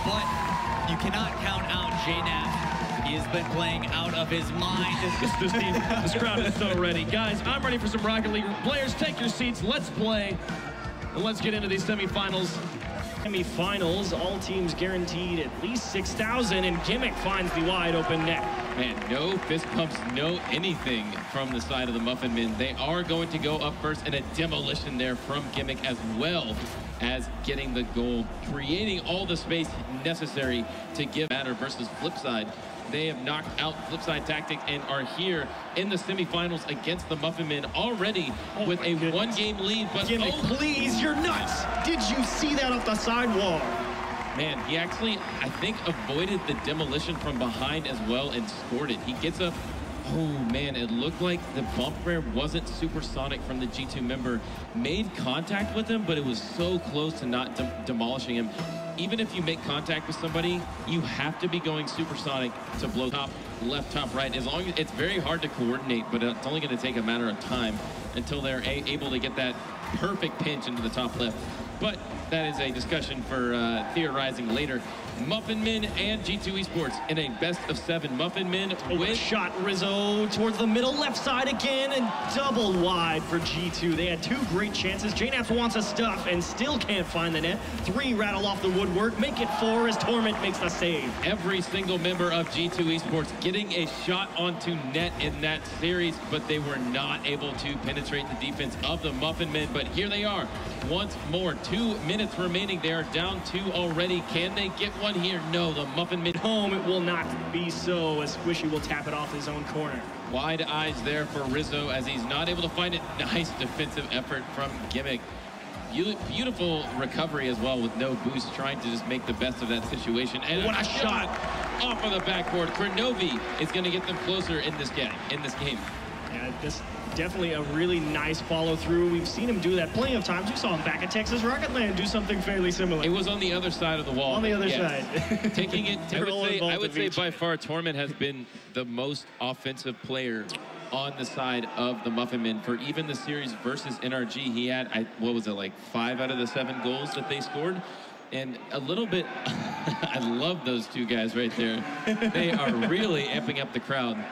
but you cannot count out JNAP. He has been playing out of his mind. This crowd is so ready. Guys, I'm ready for some Rocket League. Players, take your seats. Let's play. And let's get into these semifinals. Semifinals, all teams guaranteed at least 6,000, and Gimmick finds the wide open net. Man, no fist pumps, no anything from the side of the Muffin Men. They are going to go up first, and a demolition there from Gimmick, as well as getting the goal, creating all the space necessary to give matter versus Flipside. They have knocked out Flipside Tactics and are here in the semifinals against the Muffin Men already with a one-game lead. But Gimmick, please, you're nuts! Did you see that off the sidewall? Man, he actually, I think, avoided the demolition from behind as well and scored it. He gets up. Oh, man, it looked like the bump rare wasn't supersonic from the G2 member. Made contact with him, but it was so close to not demolishing him. Even if you make contact with somebody, you have to be going supersonic to blow top left, top right. As long as it's very hard to coordinate, but it's only going to take a matter of time until they're able to get that perfect pinch into the top left. But that is a discussion for theorizing later. Muffin Men and G2 Esports in a best-of-7. Muffin Men win. Shot Rizzo towards the middle left side again, and double wide for G2. They had two great chances. JNAPS wants a stuff and still can't find the net. 3 rattle off the woodwork, make it 4 as Torment makes the save. Every single member of G2 Esports getting a shot onto net in that series, but they were not able to penetrate the defense of the Muffin Men. But here they are once more. 2 minutes remaining. They are down 2 already. Can they get one here? No, the Muffin Men home. It will not be so, as Squishy will tap it off his own corner. Wide eyes there for Rizzo as he's not able to find it. Nice defensive effort from Gimmick. Beautiful recovery as well with no boost, trying to just make the best of that situation. And what a shot off of the backboard. Kranovi is going to get them closer in this game. Yeah, this definitely a really nice follow through. We've seen him do that plenty of times. We saw him back at Texas Rocket Land do something fairly similar. It was on the other side of the wall. On the other side. Taking it, I would say by far Torment has been the most offensive player on the side of the Muffin Men. For even the series versus NRG, he had, what was it, like 5 out of the 7 goals that they scored? And a little bit, I love those two guys right there. They are really amping up the crowd.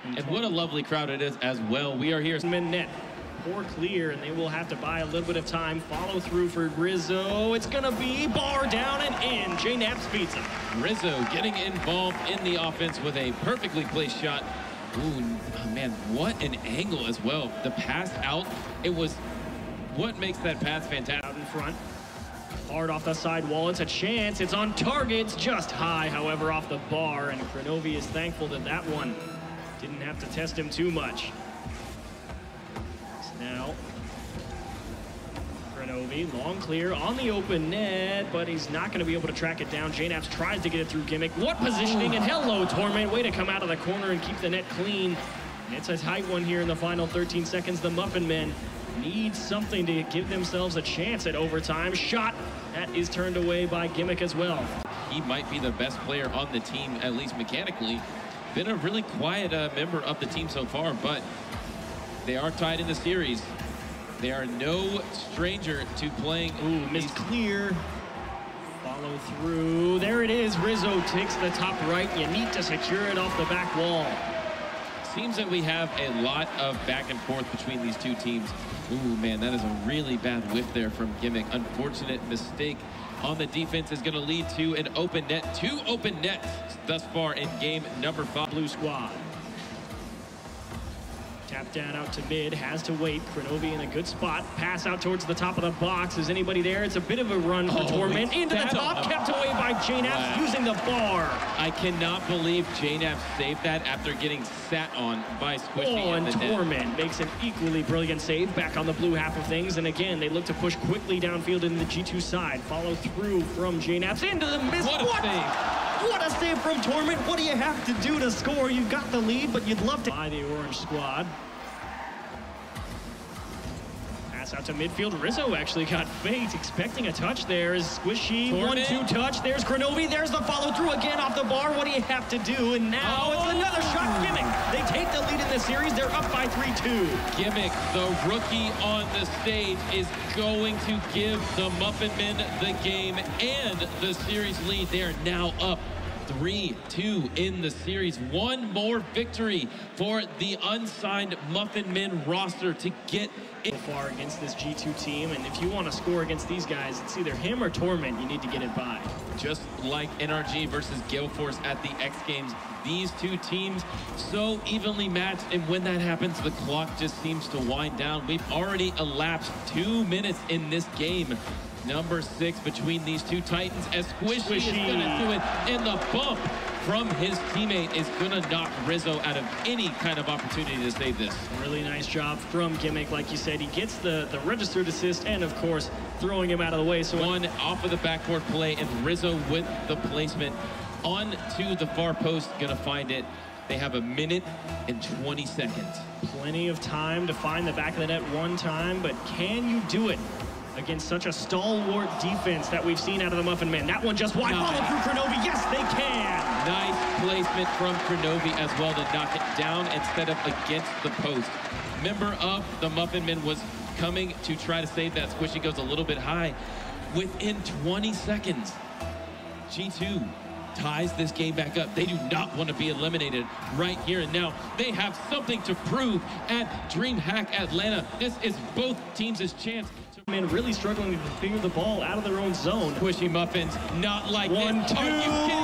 And what a lovely crowd it is as well. We are here. Net. Poor clear, and they will have to buy a little bit of time. Follow through for Rizzo. It's gonna be bar down and in. JNAPS beats him. Rizzo getting involved in the offense with a perfectly placed shot. Ooh, oh man, what an angle as well. The pass out, it was what makes that pass fantastic. Out in front. Hard off the side wall. It's a chance. It's on target. It's just high, however, off the bar, and Kranovi is thankful that that one didn't have to test him too much. So now, Kranovi, long clear on the open net, but he's not going to be able to track it down. JNAPS tries to get it through Gimmick. What positioning, and hello, Torment. Way to come out of the corner and keep the net clean. It's a tight one here in the final 13 seconds. The Muffin Men need something to give themselves a chance at overtime. Shot, that is turned away by Gimmick as well. He might be the best player on the team, at least mechanically. Been a really quiet member of the team so far, but they are tied in the series. They are no stranger to playing. Ooh, missed clear. Follow through. There it is. Rizzo takes the top right. You need to secure it off the back wall. Seems that we have a lot of back and forth between these two teams. Ooh, man, that is a really bad whiff there from Gimmick. Unfortunate mistake on the defense is going to lead to an open net. 2 open nets thus far in game number 5. Blue squad. Tap down out to mid, has to wait. Kranovi in a good spot. Pass out towards the top of the box. Is anybody there? It's a bit of a run for Torment. Into the top, kept away by JNAPS using the bar. I cannot believe JNAPS saved that after getting sat on by Squishy. Oh, and Torment makes an equally brilliant save back on the blue half of things. And again, they look to push quickly downfield in the G2 side. Follow through from JNAPS into the miss. What a save. What a save from Torment. What do you have to do to score? You've got the lead, but you'd love to. By the orange squad. pass out to midfield. Rizzo actually got faked, expecting a touch there. Is Squishy, 1-2 touch. There's Granovi, there's the follow-through again off the bar. What do you have to do? And now it's another shot. Gimmick, they take the lead in the series. They're up by 3-2. Gimmick, the rookie on the stage, is going to give the Muffin Men the game and the series lead. They are now up 3-2 in the series. One more victory for the unsigned Muffin Men roster to get so far against this G2 team, and if you want to score against these guys, it's either him or Torment you need to get it by. Just like NRG versus Gale Force at the X Games, these two teams so evenly matched, and when that happens, the clock just seems to wind down. We've already elapsed 2 minutes in this game. Number 6 between these two Titans, as Squishy is going to do it, and the bump from his teammate is going to knock Rizzo out of any kind of opportunity to save this. Really nice job from Gimmick. Like you said, he gets the registered assist and, of course, throwing him out of the way. So one off of the backboard play, and Rizzo with the placement on to the far post, going to find it. They have 1 minute and 20 seconds. Plenty of time to find the back of the net one time, but can you do it against such a stalwart defense that we've seen out of the Muffin Men? That one just wide, follow through Granovi. Yes, they can. Nice placement from Granovi as well to knock it down instead of against the post. Member of the Muffin Men was coming to try to save that. Squishy goes a little bit high. Within 20 seconds, G2 ties this game back up. They do not want to be eliminated right here and now. They have something to prove at Dreamhack Atlanta. This is both teams' chance. Man, really struggling to figure the ball out of their own zone. Squishy Muffins, not like 1-2,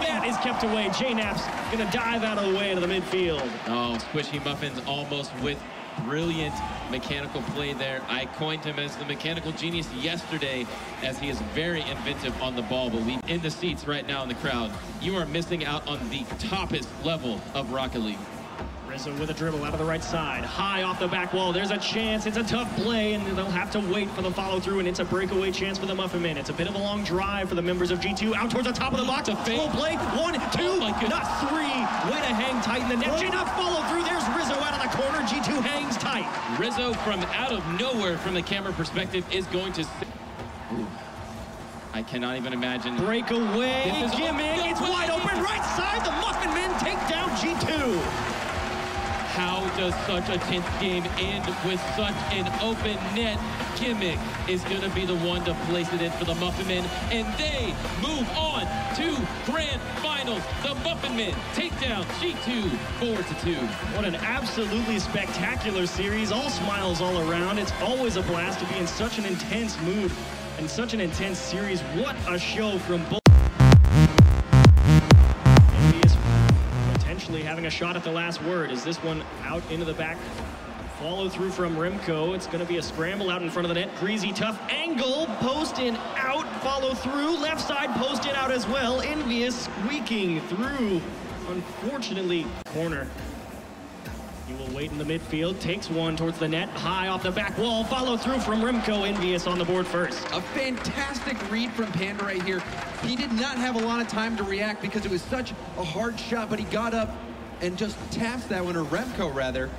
that is kept away. JNap's gonna dive out of the way into the midfield. Oh, Squishy Muffins almost with brilliant mechanical play there. I coined him as the mechanical genius yesterday, as he is very inventive on the ball, but we in the seats right now in the crowd, you are missing out on the toppest level of Rocket League. Rizzo with a dribble out of the right side, high off the back wall. There's a chance. It's a tough play, and they'll have to wait for the follow-through, and it's a breakaway chance for the Muffin Men. It's a bit of a long drive for the members of G2. Out towards the top of the box. Slow play. 1, 2, not 3. Way to hang tight in the net. JNap follow through. There's Rizzo out of the corner. G2 hangs tight. Rizzo from out of nowhere from the camera perspective is going to... Ooh. I cannot even imagine. Breakaway. Gimmick. It's wide open. Right side. The Muffin Men take down G2. How does such a tense game end with such an open net? Gimmick is going to be the one to place it in for the Muffin Men, and they move on to Grand Finals. The Muffin Men take down G2 4-2. What an absolutely spectacular series. All smiles all around. It's always a blast to be in such an intense mood and such an intense series. What a show from both. Having a shot at the last word. Is this one out into the back? Follow through from Remco. It's going to be a scramble out in front of the net. Greasy, tough angle. Post in, out. Follow through. Left side, post in, out as well. Envious squeaking through. Unfortunately, corner. He will wait in the midfield. Takes one towards the net. High off the back wall. Follow through from Remco. Envious on the board first. A fantastic read from Panda right here. He did not have a lot of time to react because it was such a hard shot, but he got up and just taps that one, or Remco rather.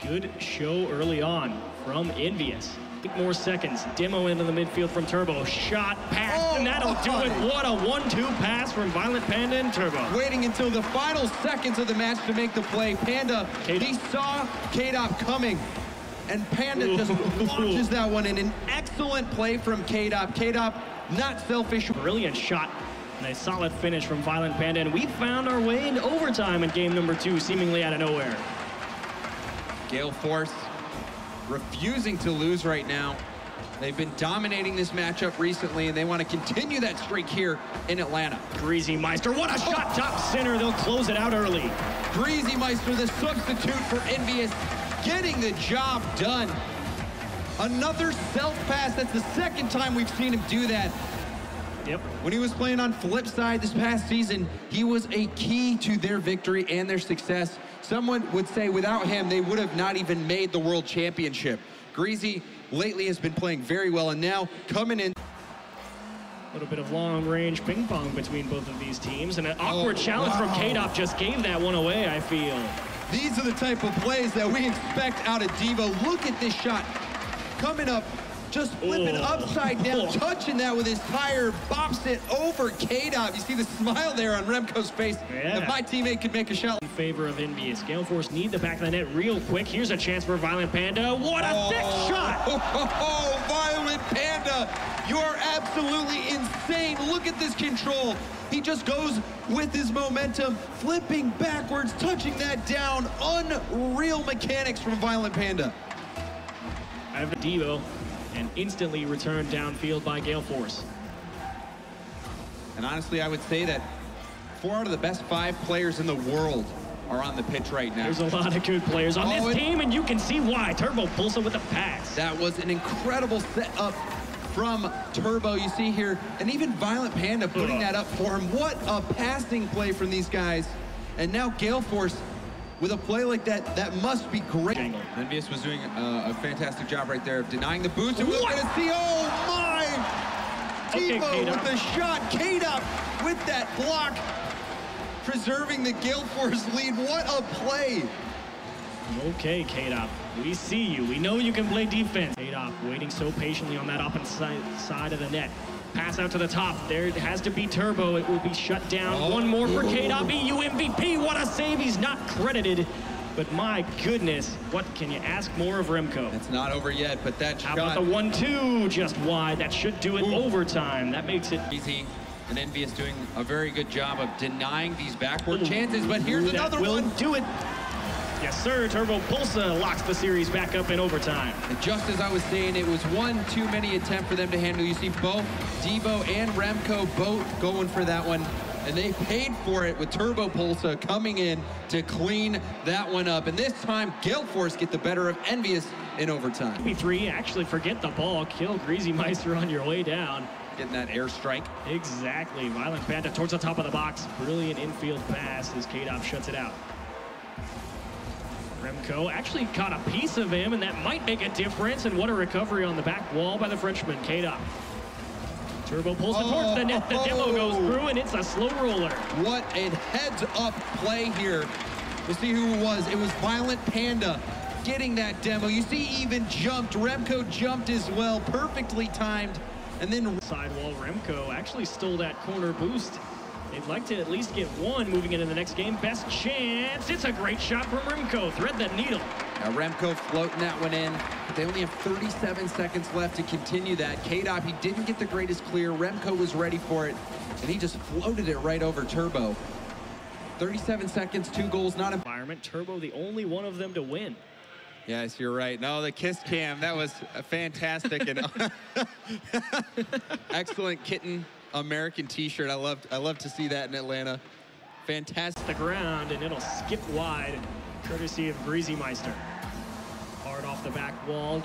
Good show early on from Envious. 8 more seconds. Demo into the midfield from Turbo. Shot, pass, and that'll do it. What a 1-2 pass from Violent Panda and Turbo. Waiting until the final seconds of the match to make the play. Panda, he saw K-Dop coming, and Panda just launches that one in. An excellent play from K-Dop. K-Dop, not selfish. Brilliant shot. And a solid finish from Violent Panda, and we found our way into overtime in game number 2, seemingly out of nowhere. Gale Force refusing to lose right now. They've been dominating this matchup recently, and they want to continue that streak here in Atlanta. Greasy Meister, what a shot, top center. They'll close it out early. Greasy Meister, the substitute for Envious, getting the job done. Another self-pass. That's the second time we've seen him do that. Yep. When he was playing on Flipside this past season, he was a key to their victory and their success. Someone would say without him, they would have not even made the World Championship. Greasy lately has been playing very well, and now coming in. A little bit of long-range ping-pong between both of these teams, and an awkward challenge from K-Dop just gave that one away, I feel. These are the type of plays that we expect out of Devo. Look at this shot. Coming up, just flipping upside down, touching that with his tire, bops it over K-Dot. You see the smile there on Remco's face. Yeah. If my teammate could make a shot. In favor of Envious. Gale Force need the back of the net real quick. Here's a chance for Violent Panda. What a sick shot! Oh, Violent Panda, you are absolutely insane. Look at this control. He just goes with his momentum, flipping backwards, touching that down. Unreal mechanics from Violent Panda. I have Devo, and instantly returned downfield by Gale Force. And honestly, I would say that 4 out of the best 5 players in the world are on the pitch right now. There's a lot of good players on this team, and you can see why. Turbo Pulsa with the pass. That was an incredible setup from Turbo, you see here, and even Violent Panda putting that up for him. What a passing play from these guys. And now Gale Force with a play like that, that must be great. Envious was doing a fantastic job right there of denying the boost. And we're going to see, oh my! Devo with the shot. K-Dot with that block, preserving the Gale Force lead. What a play! Okay, K-Dot, we see you. We know you can play defense. K-Dot waiting so patiently on that opposite side of the net. Pass out to the top. There it has to be Turbo. It will be shut down. One more for K-Dot. BU MVP. What a save. He's not credited. But my goodness, what can you ask more of Remco? It's not over yet, but that shot. How about the 1-2 just wide? That should do it overtime. That makes it easy. And Envious doing a very good job of denying these backward chances. But here's another one. Do it. Yes, sir. Turbo Pulsa locks the series back up in overtime. And just as I was saying, it was one too many attempt for them to handle. You see both Devo and Remco both going for that one. And they paid for it with Turbo Pulsa coming in to clean that one up. And this time, Gale Force get the better of Envious in overtime. P3 actually forget the ball. Kill Greasy Meister on your way down. Getting that airstrike. Exactly. Violent Panda towards the top of the box. Brilliant infield pass as K-Dop shuts it out. Remco actually caught a piece of him, and that might make a difference. And what a recovery on the back wall by the Frenchman, K-Dop. Turbo pulls it towards the net. The demo goes through, and it's a slow roller. What a heads-up play here. We'll see who it was. It was Violent Panda getting that demo. You see even jumped. Remco jumped as well. Perfectly timed. And then sidewall. Remco actually stole that corner boost. They'd like to at least get one moving into the next game. Best chance. It's a great shot from Remco. Thread the needle. Now Remco floating that one in. But they only have 37 seconds left to continue that. K-Dop, he didn't get the greatest clear. Remco was ready for it. And he just floated it right over Turbo. 37 seconds, 2 goals, not environment. Turbo, the only one of them to win. Yes, you're right. No, the kiss cam, that was fantastic. And excellent kitten American t-shirt. I love to see that in Atlanta. Fantastic. The ground, and it'll skip wide, courtesy of Greasy Meister. Hard off the back wall.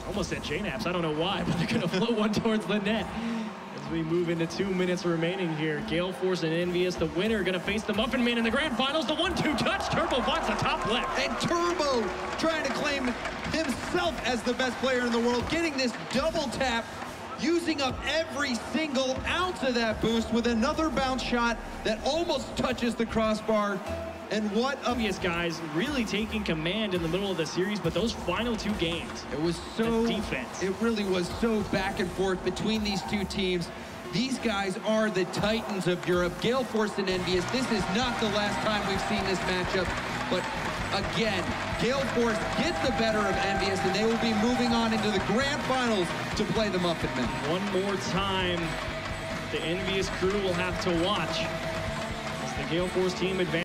Almost said J-Naps. I don't know why, but they're going to float one towards the net. As we move into 2 minutes remaining here, Gale Force and Envious, the winner, going to face the Muffin Man in the grand finals. The 1-2 touch. Turbo finds the top left. And Turbo trying to claim himself as the best player in the world, getting this double tap, using up every single ounce of that boost with another bounce shot that almost touches the crossbar. And what obvious guys really taking command in the middle of the series, but those final 2 games, it was so defense. It really was so back and forth between these 2 teams. These guys are the titans of Europe. Gale Force and Envious. This is not the last time we've seen this matchup, but again, Gale Force gets the better of Envious, and they will be moving on into the grand finals to play the Muffin Men. One more time, the Envious crew will have to watch as the Gale Force team advances.